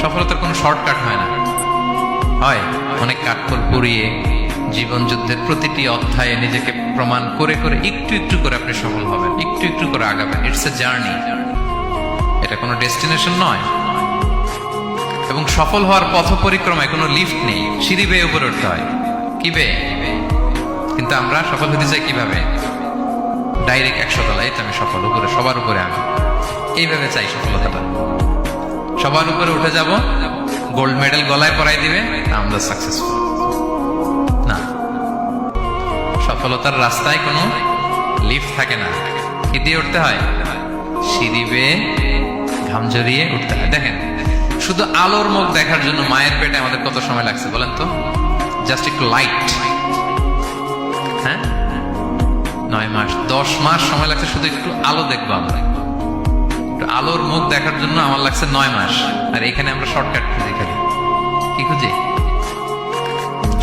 সফলতার কোনো শর্টকাট হয় না, হয় অনেক কাঠখড় পুড়িয়ে জীবন যুদ্ধের প্রতিটি অধ্যায়ে নিজেকে প্রমাণ করে করে একটু একটু করে আপনি সফল হবেন, একটু একটু করে আগাবেন। ইটস এ জার্নি, এটা কোনো ডেস্টিনেশন নয়। এবং সফল হওয়ার পথ পরিক্রমায় কোনো লিফট নেই, সিঁড়ি বেয়ে উপরে উঠতে হয়। কি বেয়ে? কিন্তু আমরা সফল হতে চাই কিভাবে? ডাইরেক্ট 100 তলায় তো আমি সফল, উপরে সবার উপরে আমি, এইভাবে চাই সফলতাটা। সবার উপরে উঠে যাব, গোল্ড মেডেল গলায় পরাই দিবে, আমরা সাকসেসফুল না। সফলতার রাস্তায় কোনো লিফট থাকে না। কি দিয়ে উঠতে হয়? সিঁড়ি বেয়ে ঘাম জড়িয়ে উঠতে হয়। দেখেন, শুধু আলোর মুখ দেখার জন্য মায়ের পেটে আমাদের কত সময় লাগছে বলেন তো? জাস্ট একটু লাইট, হ্যাঁ, 9 মাস 10 মাস সময় লাগছে শুধু একটু আলো দেখবো আমরা। একটু আলোর মুখ দেখার জন্য আমার লাগছে 9 মাস। আর এখানে আমরা শর্টকাট খুঁজি, খালি কি খুঁজি?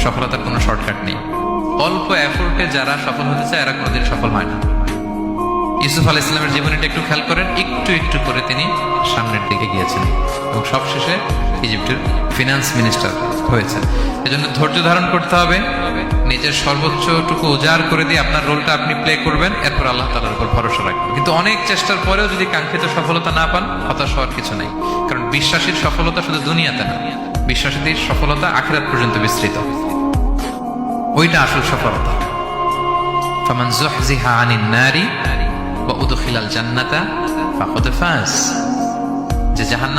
সফলতার কোনো শর্টকাট নেই। অল্প এফোর্টে যারা সফল হতে চায় এরা কোনোদিন সফল হয় না। ইউসুফ আলাইহিস সালামের জীবনীটা একটু খেয়াল করেন, একটু একটু করে তিনি সামনের দিকে গিয়েছেন এবং সবশেষে ইজিপ্টের ফিনান্স মিনিস্টার হয়েছে। এজন্য ধৈর্য ধারণ করতে হবে, নিজের সর্বোচ্চটুকু উজাড় করে দিয়ে আপনার রোলটা আপনি প্লে করবেন, এরপর আল্লাহ তাআলার উপর ভরসা রাখবেন। কিন্তু অনেক চেষ্টার পরেও যদি কাঙ্ক্ষিত সফলতা না পান, হতাশ হওয়ার কিছু নাই। কারণ বিশ্বাসীর সফলতা শুধু দুনিয়াতে না, বিশ্বাসীদের সফলতা আখিরাত পর্যন্ত বিস্তৃত। ওইটা আসল সফলতা। ফামান যুহজিহা আনিন নারি ওয়া উদখিলাল জান্নাতা ফাকাদ ফাজ। যে জাহান্নাম